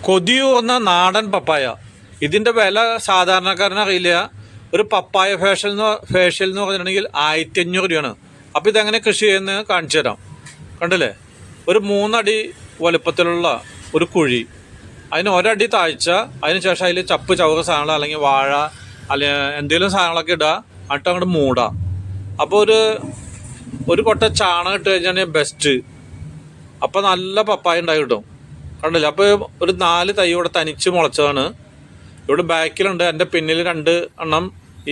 കൊതിയൂർന്ന നാടൻ പപ്പായ. ഇതിൻ്റെ വില സാധാരണക്കാരനറിയില്ല. ഒരു പപ്പായ ഫേഷ്യൽ എന്ന് പറഞ്ഞിട്ടുണ്ടെങ്കിൽ 1500 രൂപയാണ്. അപ്പോൾ ഇതെങ്ങനെ കൃഷി ചെയ്യുന്നത് കാണിച്ചു തരാം. കണ്ടില്ലേ, ഒരു 3 അടി വലുപ്പത്തിലുള്ള ഒരു കുഴി, അതിന് 1 അടി താഴ്ച, അതിന് ശേഷം അതിൽ ചപ്പ് ചവറ് സാധനങ്ങൾ അല്ലെങ്കിൽ വാഴ അല്ലെങ്കിൽ എന്തെങ്കിലും സാധനങ്ങളൊക്കെ ഇടുക, എന്നിട്ട് അങ്ങോട്ട് മൂടാം. അപ്പോൾ ഒരു കൊട്ട ചാണകം ഇട്ട് കഴിഞ്ഞാൽ ബെസ്റ്റ്. അപ്പോൾ നല്ല പപ്പായ ഉണ്ടായി കിട്ടും. കണ്ടില്ല, അപ്പോൾ ഒരു 4 തൈ ഇവിടെ തനിച്ച് മുളച്ചതാണ്. ഇവിടെ ബാക്കിലുണ്ട്, എൻ്റെ പിന്നിൽ 2 എണ്ണം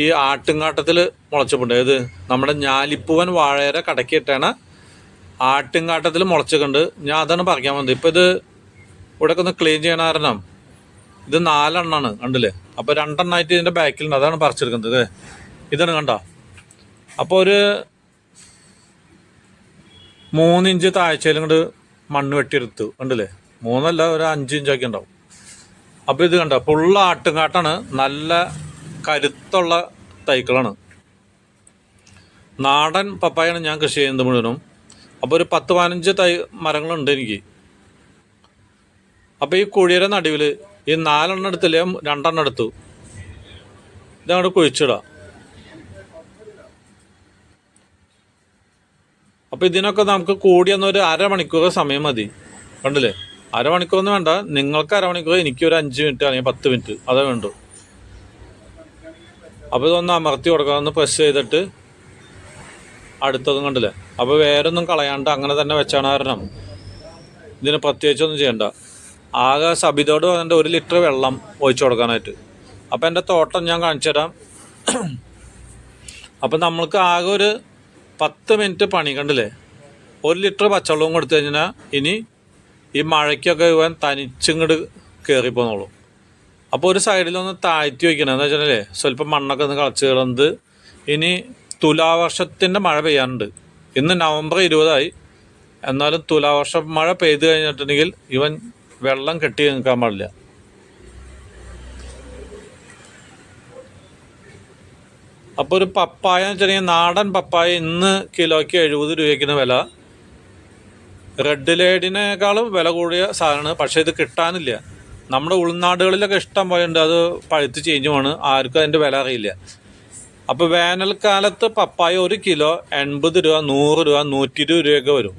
ഈ ആട്ടുംകാട്ടത്തിൽ മുളച്ചിട്ടുണ്ട്. ഇത് നമ്മുടെ ഞാലിപ്പൂവൻ വാഴയുടെ കടക്കിയിട്ടാണ് ആട്ടുംകാട്ടത്തിൽ മുളച്ചിട്ടുണ്ട്. ഞാൻ അതാണ് പറിക്കാൻ വന്നത്. ഇപ്പോൾ ഇത് ഇവിടെയൊക്കെ ഒന്ന് ക്ലീൻ ചെയ്യണ കാരണം ഇത് 4 എണ്ണമാണ്. കണ്ടില്ലേ, അപ്പോൾ 2 എണ്ണമായിട്ട് ഇതിൻ്റെ ബാക്കിലുണ്ട്, അതാണ് പറിച്ചെടുക്കുന്നത്. ഇതാണ് കണ്ടോ. അപ്പോൾ ഒരു 3 ഇഞ്ച് താഴ്ചയിൽ ഇങ്ങോട്ട് മണ്ണ് വെട്ടിയെടുത്തു. കണ്ടില്ലേ, 3 അല്ല, ഒരു 5 ഇഞ്ചൊക്കെ ഉണ്ടാവും. അപ്പോൾ ഇത് കണ്ടോ, ഫുള്ള് ആട്ടുംകാട്ടാണ്. നല്ല കരുത്തുള്ള തൈക്കളാണ്. നാടൻ പപ്പായാണ് ഞാൻ കൃഷി ചെയ്യുന്നത് മുഴുവനും. അപ്പോൾ ഒരു 10-15 മരങ്ങളുണ്ട് എനിക്ക്. അപ്പോൾ ഈ കുഴിയുടെ നടുവിൽ ഈ 4 എണ്ണം എടുത്തില്ലേ, 2 എണ്ണം എടുത്തു. ഇതങ്ങോട്ട് കുഴിച്ചിടാം. അപ്പോൾ ഇതിനൊക്കെ നമുക്ക് കൂടിയെന്നൊരു 1/2 മണിക്കൂർ സമയം മതി. കണ്ടില്ലേ, 1/2 മണിക്കൂറൊന്നും വേണ്ട. നിങ്ങൾക്ക് 1/2 മണിക്കൂർ, എനിക്കൊരു 5 മിനിറ്റ് അല്ലെങ്കിൽ 10 മിനിറ്റ് അതേ വേണ്ടു. അപ്പോൾ ഇതൊന്ന് അമർത്തി കൊടുക്കാം, ഒന്ന് പ്രസ് ചെയ്തിട്ട് അടുത്തതും. കണ്ടില്ലേ, അപ്പോൾ വേറൊന്നും കളയാണ്ട് അങ്ങനെ തന്നെ വെച്ചാണ് കാരണം ഇതിന് പ്രത്യേകിച്ചൊന്നും ചെയ്യണ്ട. ആകെ സബിതോട് വന്നിട്ട് 1 ലിറ്റർ വെള്ളം ഒഴിച്ചു കൊടുക്കാനായിട്ട്. അപ്പോൾ എൻ്റെ തോട്ടം ഞാൻ കാണിച്ചു തരാം. അപ്പം നമ്മൾക്ക് ആകെ ഒരു 10 മിനിറ്റ് പണി. കണ്ടില്ലേ, 1 ലിറ്റർ പച്ചവെള്ളവും കൊടുത്തു കഴിഞ്ഞാൽ ഇനി ഈ മഴയ്ക്കൊക്കെ ഇവൻ തനിച്ചിങ്ങോട്ട് കയറിപ്പോന്നോളൂ. അപ്പോൾ ഒരു സൈഡിലൊന്ന് താഴ്ത്തി വയ്ക്കണം. എന്ന് വെച്ചിട്ടുണ്ടല്ലേ, സ്വല്പം മണ്ണൊക്കെ ഒന്ന് കളച്ച് കിടന്നത്. ഇനി തുലാവർഷത്തിൻ്റെ മഴ പെയ്യാനുണ്ട്. ഇന്ന് നവംബർ 20 എന്നാലും തുലാവർഷ മഴ പെയ്ത് കഴിഞ്ഞിട്ടുണ്ടെങ്കിൽ ഇവൻ വെള്ളം കെട്ടി നിൽക്കാൻ പാടില്ല. അപ്പോൾ ഒരു പപ്പായ എന്ന് വെച്ചിട്ടുണ്ടെങ്കിൽ നാടൻ പപ്പായ ഇന്ന് കിലോയ്ക്ക് 70 രൂപയ്ക്കാണ് വില. റെഡ് ലേഡിനേക്കാളും വില കൂടിയ സാധനമാണ്. പക്ഷേ ഇത് കിട്ടാനില്ല. നമ്മുടെ ഉൾനാടുകളിലൊക്കെ ഇഷ്ടം പോലെ ഉണ്ട്. അത് പഴുത്ത് ചീഞ്ഞുമാണ്, ആർക്കും അതിൻ്റെ വില അറിയില്ല. അപ്പോൾ വേനൽക്കാലത്ത് പപ്പായ 1 കിലോ 80 രൂപ, 100 രൂപ, 120 രൂപയൊക്കെ വരും.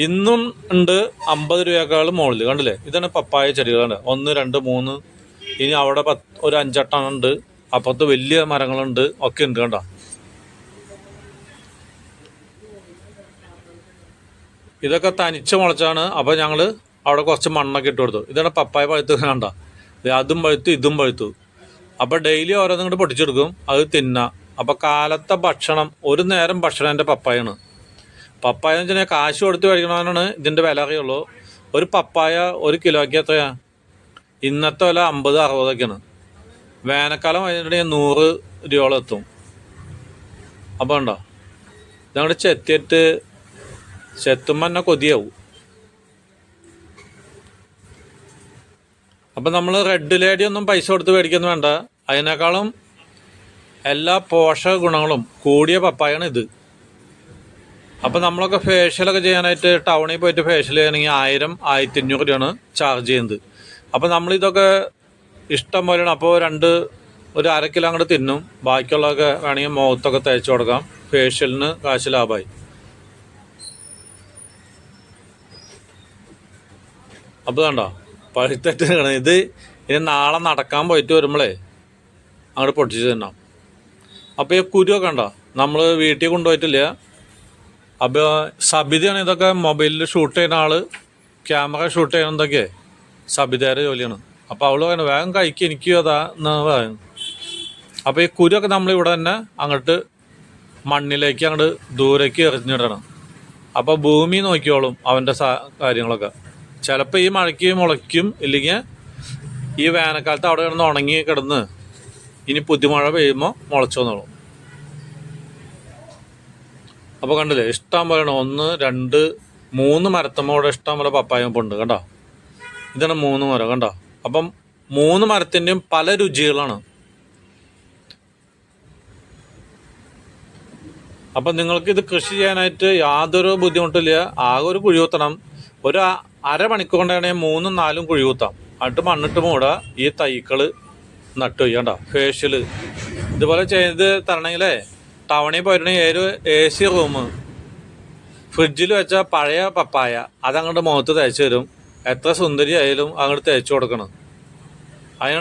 ഇന്നും ഉണ്ട് 50 രൂപയേക്കാളും മുകളിൽ. കണ്ടില്ലേ, ഇതാണ് പപ്പായ ചെടികളുണ്ട്. 1, 2, 3. ഇനി അവിടെ ഒരു 5-8 ഉണ്ട്. അപ്പുറത്ത് വലിയ മരങ്ങളുണ്ട്, ഒക്കെ ഉണ്ട്. കണ്ടോ, ഇതൊക്കെ തനിച്ച് മുളച്ചാണ്. അപ്പോൾ ഞങ്ങൾ അവിടെ കുറച്ച് മണ്ണൊക്കെ ഇട്ട് കൊടുത്തു. ഇതാണ് പപ്പായ പഴുത്ത്. കണ്ട, അതും പഴുത്തു, ഇതും പഴുത്തു. അപ്പോൾ ഡെയിലി ഓരോന്നും കൂടെ പൊട്ടിച്ചെടുക്കും, അത് തിന്നാം. അപ്പോൾ കാലത്തെ ഭക്ഷണം, ഒരു നേരം ഭക്ഷണം എൻ്റെ പപ്പായാണ്. പപ്പായ എന്ന് വെച്ചാൽ കാശ് കൊടുത്ത് കഴിക്കണമെന്നാണ് ഇതിൻ്റെ വില അറിയുള്ളൂ. ഒരു പപ്പായ 1 കിലോയ്ക്ക് എത്രയാണ്? ഇന്നത്തെ വില 50-60ഒക്കെയാണ്. വേനൽക്കാലം കഴിഞ്ഞിട്ടുണ്ടെങ്കിൽ 100 രൂപയോളം എത്തും. അപ്പോൾ ഉണ്ടോ, ഇതങ്ങോട്ട് ചെത്തുമ്പോൾ തന്നെ കൊതിയാവും. അപ്പം നമ്മൾ റെഡ് ലേഡി ഒന്നും പൈസ കൊടുത്ത് മേടിക്കുന്നു വേണ്ട. അതിനേക്കാളും എല്ലാ പോഷക ഗുണങ്ങളും കൂടിയ പപ്പായാണ് ഇത്. അപ്പം നമ്മളൊക്കെ ഫേഷ്യലൊക്കെ ചെയ്യാനായിട്ട് ടൗണിൽ പോയിട്ട് ഫേഷ്യൽ ചെയ്യണമെങ്കിൽ 1000-1500 രൂപയാണ് ചാർജ് ചെയ്യുന്നത്. അപ്പം നമ്മളിതൊക്കെ ഇഷ്ടം പോലെയാണ്. അപ്പോൾ ഒരു 1/2 കിലോ അങ്ങോട്ട് തിന്നും. ബാക്കിയുള്ളതൊക്കെ വേണമെങ്കിൽ മുഖത്തൊക്കെ തേച്ച് കൊടുക്കാം. ഫേഷ്യലിന് കാശ് ലാഭമായി. അപ്പോൾ കണ്ടോ, പഴുത്തിട്ട് ഇത് ഇനി നാളെ നടക്കാൻ പോയിട്ട് വരുമ്പോഴേ അങ്ങോട്ട് പൊട്ടിച്ച് തിന്നാം. അപ്പോൾ ഈ കുരുവൊക്കെ ഉണ്ടോ, നമ്മൾ വീട്ടിൽ കൊണ്ടുപോയിട്ടില്ല. അപ്പോൾ സബിതയാണ് ഇതൊക്കെ മൊബൈലിൽ ഷൂട്ട് ചെയ്യുന്ന ആൾ, ക്യാമറ ഷൂട്ട് ചെയ്യുന്നതൊക്കെ സബിതയുടെ ജോലിയാണ്. അപ്പോൾ അവൾ പറയുന്നത് വേഗം കഴിക്കുക, എനിക്ക് അതാ എന്ന് പറയുന്നു. അപ്പോൾ ഈ കുരുവൊക്കെ നമ്മളിവിടെ തന്നെ അങ്ങോട്ട് മണ്ണിലേക്ക് അങ്ങോട്ട് ദൂരേക്ക് എറിഞ്ഞിടണം. അപ്പോൾ ഭൂമി നോക്കിയോളും അവൻ്റെ കാര്യങ്ങളൊക്കെ. ചിലപ്പോൾ ഈ മഴയ്ക്ക് മുളയ്ക്കും, ഇല്ലെങ്കിൽ ഈ വേനൽക്കാലത്ത് അവിടെ കിടന്ന് ഉണങ്ങി കിടന്ന് ഇനി പുതുമഴ പെയ്യുമ്പോൾ മുളച്ചു വന്നോളും. അപ്പോൾ കണ്ടില്ലേ, ഇഷ്ടം പോലെയാണ്. 1, 2, 3 മരത്തമ്മോടെ ഇഷ്ടം പോലെ പപ്പായ ഉണ്ട്. കണ്ടോ, ഇതാണ് 3 മരം. കണ്ടോ, അപ്പം 3 മരത്തിൻ്റെയും പല രുചികളാണ്. അപ്പം നിങ്ങൾക്ക് ഇത് കൃഷി ചെയ്യാനായിട്ട് യാതൊരു ബുദ്ധിമുട്ടില്ല. ആകെ ഒരു കുഴി കുത്തണം. ഒരു അരമണിക്കൂർ കൊണ്ടാണെങ്കിൽ 3ഉം 4ഉം കുഴി കുത്താം. എന്നിട്ട് മണ്ണിട്ട് മൂടുക. ഈ തൈക്കള് നട്ടു വയ്ക്കണ്ട. ഫേഷ്യൽ ഇതുപോലെ ചെയ്ത് തരണമെങ്കിലേ ടൗണിൽ പോയിട്ടുണ്ടെങ്കിൽ ഒരു AC റൂം ഫ്രിഡ്ജിൽ വെച്ച പഴയ പപ്പായ അതങ്ങോട്ട് മുഖത്ത് തേച്ച് തരും. എത്ര സുന്ദരി ആയാലും അങ്ങോട്ട് തേച്ച് കൊടുക്കണം. അതിനാണ്